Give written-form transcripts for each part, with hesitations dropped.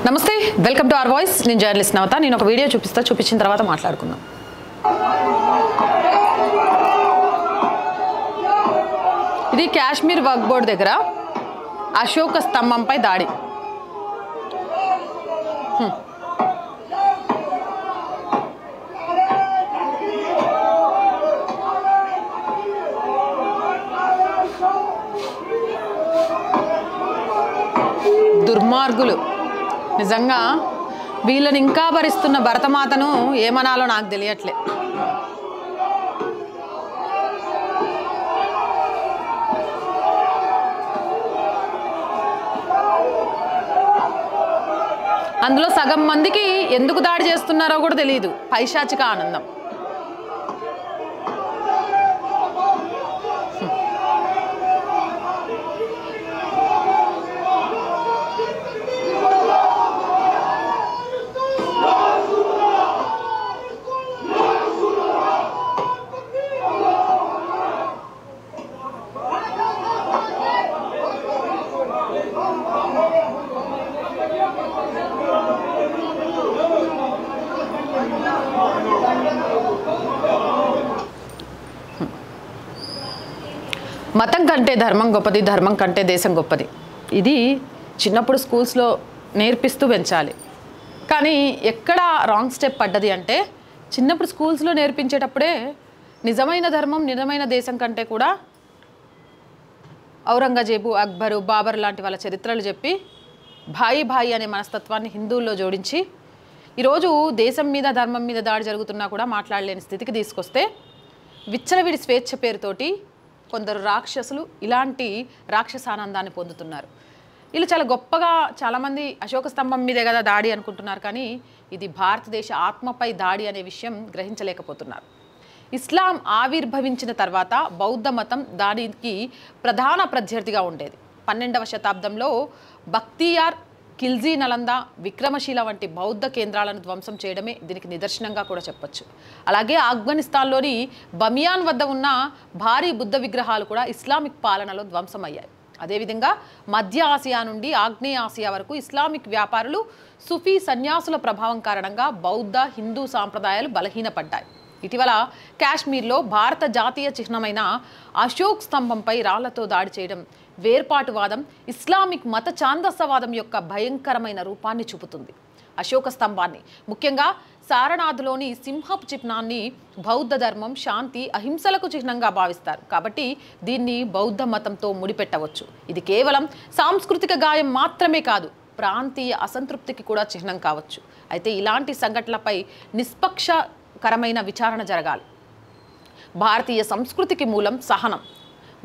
నమస్తే, welcome to our voice. నేను journalist నవత. నేను ఒక వీడియో చూపించిన తర్వాత మాట్లాడుకుందాం. ఇది కాశ్మీర్ వక్ఫ్ బోర్డు దగ్గర అశోక స్తంభంపై దాడి. దుర్మార్గులు నిజంగా వీళ్ళని ఇంకా భరిస్తున్న భరతమాతను ఏమనాలో నాకు తెలియట్లే. అందులో సగం మందికి ఎందుకు దాడి చేస్తున్నారో కూడా తెలియదు. పైశాచిక ఆనందం. మతం కంటే ధర్మం గొప్పది, ధర్మం కంటే దేశం గొప్పది. ఇది చిన్నప్పుడు స్కూల్స్లో నేర్పిస్తూ పెంచాలి. కానీ ఎక్కడ రాంగ్ స్టెప్ పడ్డది అంటే, చిన్నప్పుడు స్కూల్స్లో నేర్పించేటప్పుడే నిజమైన ధర్మం, నిజమైన దేశం కంటే కూడా ఔరంగజేబు, అక్బరు, బాబర్ లాంటి వాళ్ళ చరిత్రలు చెప్పి భాయి భాయి అనే మనస్తత్వాన్ని హిందువుల్లో జోడించి ఈరోజు దేశం మీద, ధర్మం మీద దాడి జరుగుతున్నా కూడా మాట్లాడలేని స్థితికి తీసుకొస్తే, విచ్చలవిడి స్వేచ్ఛ పేరుతోటి కొందరు రాక్షసులు ఇలాంటి రాక్షసానందాన్ని పొందుతున్నారు. వీళ్ళు చాలా గొప్పగా, చాలామంది అశోక స్తంభం మీదే కదా దాడి అనుకుంటున్నారు. కానీ ఇది భారతదేశ ఆత్మపై దాడి అనే విషయం గ్రహించలేకపోతున్నారు. ఇస్లాం ఆవిర్భవించిన తర్వాత బౌద్ధ మతం దాడికి ప్రధాన ప్రత్యర్థిగా ఉండేది. 12వ శతాబ్దంలో బక్తియార్, ఖిల్జీ, నలంద, విక్రమశీల వంటి బౌద్ధ కేంద్రాలను ధ్వంసం చేయడమే దీనికి నిదర్శనంగా కూడా చెప్పొచ్చు. అలాగే ఆఫ్ఘనిస్తాన్లోని బమియాన్ వద్ద ఉన్న భారీ బుద్ధ విగ్రహాలు కూడా ఇస్లామిక్ పాలనలో ధ్వంసమయ్యాయి. అదేవిధంగా మధ్య ఆసియా నుండి ఆగ్నేయ ఆసియా వరకు ఇస్లామిక్ వ్యాపారులు, సుఫీ సన్యాసుల ప్రభావం కారణంగా బౌద్ధ, హిందూ సాంప్రదాయాలు బలహీనపడ్డాయి. ఇటీవల కాశ్మీర్లో భారత జాతీయ చిహ్నమైన అశోక్ స్తంభంపై రాళ్లతో దాడి చేయడం వేర్పాటువాదం, ఇస్లామిక్ మత ఛాందసవాదం యొక్క భయంకరమైన రూపాన్ని చూపుతుంది. అశోక స్తంభాన్ని, ముఖ్యంగా సారనాథ్లోని సింహపు చిహ్నాన్ని బౌద్ధ ధర్మం, శాంతి, అహింసలకు చిహ్నంగా భావిస్తారు. కాబట్టి దీన్ని బౌద్ధ మతంతో ముడిపెట్టవచ్చు. ఇది కేవలం సాంస్కృతిక గాయం మాత్రమే కాదు, ప్రాంతీయ అసంతృప్తికి కూడా చిహ్నం కావచ్చు. అయితే ఇలాంటి సంఘటనలపై నిష్పక్షకరమైన విచారణ జరగాలి. భారతీయ సంస్కృతికి మూలం సహనం,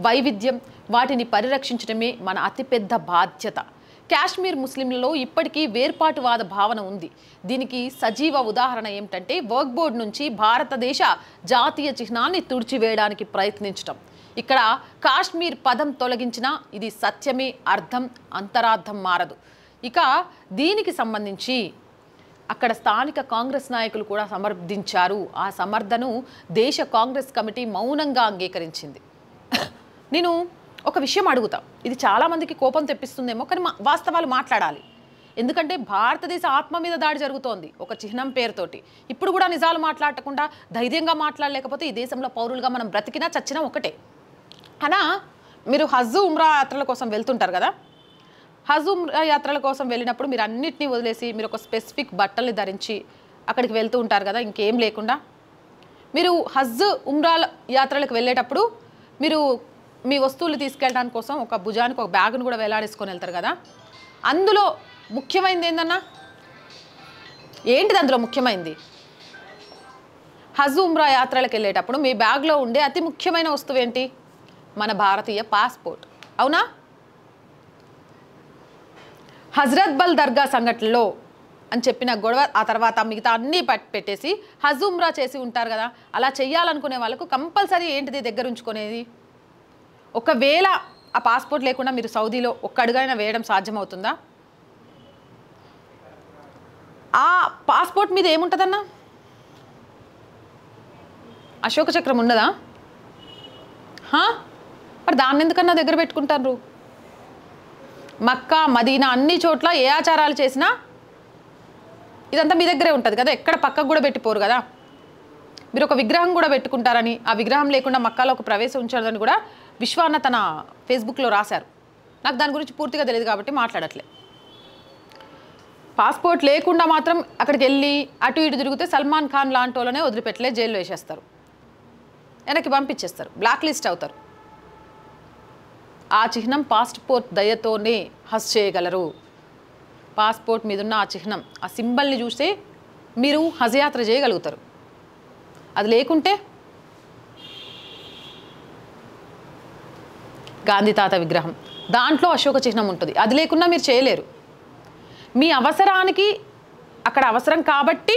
వైవిధ్యం. వాటిని పరిరక్షించడమే మన అతిపెద్ద బాధ్యత. కాశ్మీర్ ముస్లింలలో ఇప్పటికీ వేర్పాటువాద భావన ఉంది. దీనికి సజీవ ఉదాహరణ ఏమిటంటే, వక్ఫ్ బోర్డు నుంచి భారతదేశ జాతీయ చిహ్నాన్ని తుడిచివేయడానికి ప్రయత్నించడం. ఇక్కడ కాశ్మీర్ పదం తొలగించినా ఇది సత్యమే, అర్థం, అంతరార్థం మారదు. ఇక దీనికి సంబంధించి అక్కడ స్థానిక కాంగ్రెస్ నాయకులు కూడా సమర్థించారు. ఆ సమర్థను దేశ కాంగ్రెస్ కమిటీ మౌనంగా అంగీకరించింది. నేను ఒక విషయం అడుగుతా, ఇది చాలామందికి కోపం తెప్పిస్తుందేమో, కానీ వాస్తవాలు మాట్లాడాలి. ఎందుకంటే భారతదేశ ఆత్మ మీద దాడి జరుగుతోంది ఒక చిహ్నం పేరుతోటి. ఇప్పుడు కూడా నిజాలు మాట్లాడకుండా ధైర్యంగా మాట్లాడలేకపోతే ఈ దేశంలో పౌరులుగా మనం బ్రతికినా చచ్చినా ఒకటే. అనా మీరు హజ్, ఉమ్రా యాత్రల కోసం వెళ్తుంటారు కదా. హజ్, ఉమ్రా యాత్రల కోసం వెళ్ళినప్పుడు మీరు అన్నిటినీ వదిలేసి మీరు ఒక స్పెసిఫిక్ బట్టల్ని ధరించి అక్కడికి వెళ్తూ ఉంటారు కదా, ఇంకేం లేకుండా. మీరు హజ్, ఉమ్రా యాత్రలకు వెళ్ళేటప్పుడు మీరు మీ వస్తువులు తీసుకెళ్ళడానికి కోసం ఒక భుజానికి ఒక బ్యాగును కూడా వేలాడేసుకొని వెళ్తారు కదా. అందులో ముఖ్యమైనది ఏందన్నా? ఏంటిది అందులో ముఖ్యమైనది? హజ్, ఉమ్రా యాత్రలకు వెళ్ళేటప్పుడు మీ బ్యాగ్లో ఉండే అతి ముఖ్యమైన వస్తువు ఏంటి? మన భారతీయ పాస్పోర్ట్, అవునా? హజ్రత్ బల్ దర్గా సంఘటనలో అని చెప్పిన గొడవ ఆ తర్వాత మిగతా అన్నీ పెట్టేసి హజ్, ఉమ్రా చేసి ఉంటారు కదా. అలా చెయ్యాలనుకునే వాళ్ళకు కంపల్సరీ ఏంటిది దగ్గర ఉంచుకునేది? ఒకవేళ ఆ పాస్పోర్ట్ లేకుండా మీరు సౌదీలో ఒక్క అడుగైనా వేయడం సాధ్యమవుతుందా? ఆ పాస్పోర్ట్ మీద ఏముంటుందన్నా? అశోక చక్రం ఉండదా? మరి దాన్ని ఎందుకన్నా దగ్గర పెట్టుకుంటారు? మక్కా, మదీనా అన్ని చోట్ల ఏ ఆచారాలు చేసినా ఇదంతా మీ దగ్గరే ఉంటుంది కదా, ఎక్కడ పక్కకు కూడా పెట్టిపోరు కదా. మీరు ఒక విగ్రహం కూడా పెట్టుకుంటారని, ఆ విగ్రహం లేకుండా మక్కాలో ఒక ప్రవేశం ఉంచారని కూడా విశ్వాన్న తన ఫేస్బుక్లో రాశారు. నాకు దాని గురించి పూర్తిగా తెలియదు కాబట్టి మాట్లాడట్లే. పాస్పోర్ట్ లేకుండా మాత్రం అక్కడికి వెళ్ళి అటు ఇటు తిరిగితే సల్మాన్ ఖాన్ లాంటి వాళ్ళనే వదిలిపెట్టలే, జైల్లో వేసేస్తారు, వెనక్కి పంపించేస్తారు, బ్లాక్ లిస్ట్ అవుతారు. ఆ చిహ్నం పాస్పోర్ట్ దయతోనే హజ్ చేయగలరు. పాస్పోర్ట్ మీద ఉన్న ఆ చిహ్నం, ఆ సింబల్ని చూస్తే మీరు హజ్ యాత్ర చేయగలుగుతారు. అది లేకుంటే గాంధీ తాత విగ్రహం, దాంట్లో అశోక చిహ్నం ఉంటుంది, అది లేకున్నా మీరు చేయలేరు. మీ అవసరానికి అక్కడ అవసరం కాబట్టి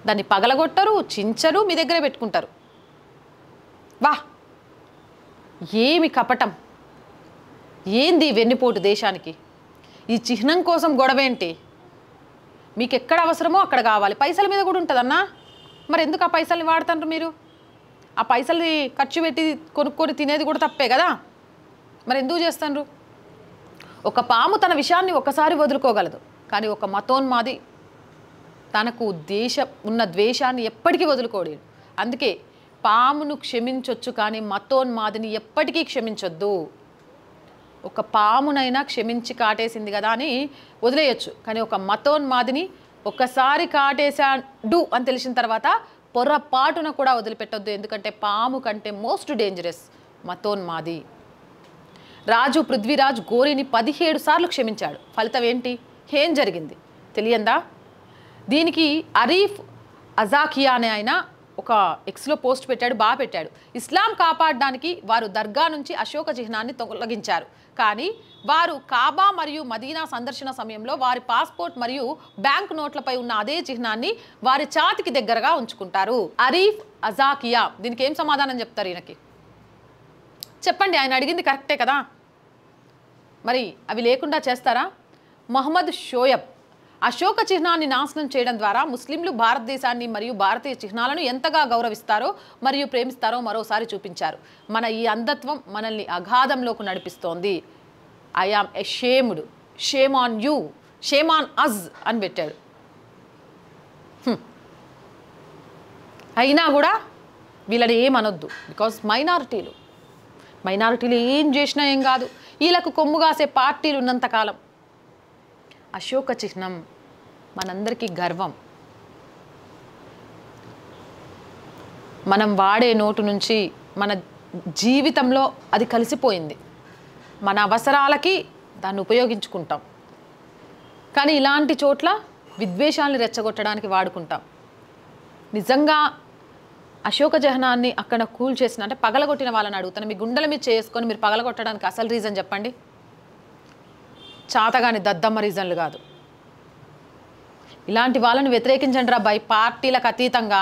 దాన్ని పగలగొట్టరు, చించరు, మీ దగ్గరే పెట్టుకుంటారు. వా, ఏమి కపటం, ఏంది వెన్నుపోటు దేశానికి. ఈ చిహ్నం కోసం గొడవేంటి? మీకు ఎక్కడ అవసరమో అక్కడ కావాలి. పైసల మీద కూడా ఉంటుందన్నా, మరి ఎందుకు ఆ పైసల్ని వాడుతుంటారు మీరు? ఆ పైసల్ని ఖర్చు పెట్టి కొనుక్కొని తినేది కూడా తప్పే కదా, మరి ఎందుకు చేస్తున్నారు? ఒక పాము తన విషయాన్ని ఒకసారి వదులుకోగలదు, కానీ ఒక మతోన్మాది తనకు ఉన్న ద్వేషాన్ని ఎప్పటికీ వదులుకోడు. అందుకే పామును క్షమించొచ్చు కానీ మతోన్మాదిని ఎప్పటికీ క్షమించొద్దు. ఒక పామునైనా క్షమించి కాటేసింది కదా అని వదిలేయచ్చు, కానీ ఒక మతోన్మాదిని ఒక్కసారి కాటేశాడు అని తెలిసిన తర్వాత పొరపాటున కూడా వదిలిపెట్టొద్దు. ఎందుకంటే పాము కంటే మోస్ట్ డేంజరస్ మతోన్మాది. రాజు పృథ్వీరాజ్ గోరీని 17 సార్లు క్షమించాడు. ఫలితం ఏంటి? ఏం జరిగింది తెలియందా? దీనికి అరీఫ్ అజాకియా అనే ఆయన ఒక ఎక్స్లో పోస్ట్ పెట్టాడు, బాగా పెట్టాడు. ఇస్లాం కాపాడడానికి వారు దర్గా నుంచి అశోక చిహ్నాన్ని తొలగించారు, కానీ వారు కాబా మరియు మదీనా సందర్శన సమయంలో వారి పాస్పోర్ట్ మరియు బ్యాంక్ నోట్లపై ఉన్న అదే చిహ్నాన్ని వారి ఛాతికి దగ్గరగా ఉంచుకుంటారు. అరీఫ్ అజాకియా దీనికి ఏం సమాధానం చెప్తారు? ఈయనకి చెప్పండి, ఆయన అడిగింది కరెక్టే కదా, మరి అవి లేకుండా చేస్తారా? మహమ్మద్ షోయబ్ అశోక చిహ్నాన్ని నాశనం చేయడం ద్వారా ముస్లింలు భారతదేశాన్ని మరియు భారతీయ చిహ్నాలను ఎంతగా గౌరవిస్తారో మరియు ప్రేమిస్తారో మరోసారి చూపించారు. మన ఈ అంధత్వం మనల్ని అగాధంలోకి నడిపిస్తోంది. I am ashamed, shame on you, shame on us అని పెట్టాడు. అయినా కూడా వీళ్ళని ఏమనొద్దు, బికాజ్ మైనారిటీలు ఏం చేసినా ఏం కాదు. వీళ్ళకు కొమ్ము కాసే పార్టీలు ఉన్నంతకాలం అశోక చిహ్నం మనందరికీ గర్వం. మనం వాడే నోటు నుంచి మన జీవితంలో అది కలిసిపోయింది. మన అవసరాలకి దాన్ని ఉపయోగించుకుంటాం, కానీ ఇలాంటి చోట్ల విద్వేషాలను రెచ్చగొట్టడానికి వాడుకుంటాం. నిజంగా అశోక చిహ్నాన్ని అక్కడ కూల్ చేసిన అంటే పగలగొట్టిన వాళ్ళని అడుగుతాను, మీ గుండెల మీద చేసుకొని మీరు పగలగొట్టడానికి అసలు రీజన్ చెప్పండి. చాతగాని దద్దమ్మ రీజన్లు కాదు. ఇలాంటి వాళ్ళని వ్యతిరేకించండి రా బై, పార్టీలకు అతీతంగా.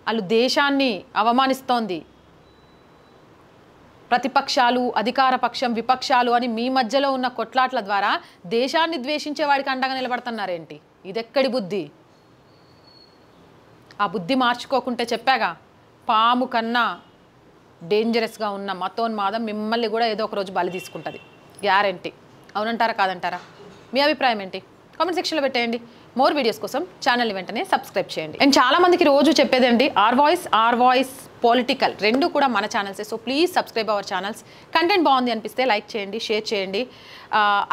వాళ్ళు దేశాన్ని అవమానిస్తోంది. ప్రతిపక్షాలు, అధికార పక్షం, విపక్షాలు అని మీ మధ్యలో ఉన్న కొట్లాట్ల ద్వారా దేశాన్ని ద్వేషించే వాడికి అండగా నిలబడుతున్నారేంటి? ఇదెక్కడి బుద్ధి? ఆ బుద్ధి మార్చుకోకుంటే చెప్పాగా, పాము కన్నా డేంజరస్గా ఉన్న మతోన్మాదం మిమ్మల్ని కూడా ఏదో ఒక రోజు బలి తీసుకుంటుంది, గ్యారెంటీ. అవునంటారా కాదంటారా? మీ అభిప్రాయం ఏంటి? కామెంట్ సెక్షన్లో పెట్టేయండి. మోర్ వీడియోస్ కోసం ఛానల్ని వెంటనే సబ్స్క్రైబ్ చేయండి. అండ్ చాలామందికి రోజు చెప్పేదండి, ఆర్ వాయిస్ పొలిటికల్ రెండు కూడా మన ఛానల్సే. So please subscribe our channels. Content బాగుంది అనిపిస్తే లైక్ చేయండి, షేర్ చేయండి.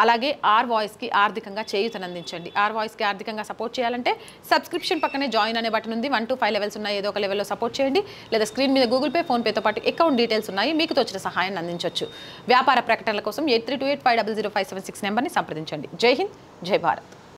అలాగే ఆర్ వాయిస్కి ఆర్థికంగా చేయూతనందించండి. ఆర్ వాయిస్కి ఆర్థికంగా సపోర్ట్ చేయాలంటే సబ్స్క్రిప్షన్ పక్కనే జాయిన్ అనే బటన్ ఉంది. 1 to 5 లెవెల్స్ ఉన్నాయి, ఏదో ఒక లెవెల్లో సపోర్ట్ చేయండి. లేదా స్క్రీన్ మీద గూగుల్ పే, ఫోన్పేతో పాటు అకౌంట్ డీటెయిల్స్ ఉన్నాయి, మీకు తోచిన సహాయాన్ని అందించవచ్చు. వ్యాపార ప్రకటనల కోసం 8328500576 నెంబర్ని సంప్రదించండి. జై హింద్, జై భారత్.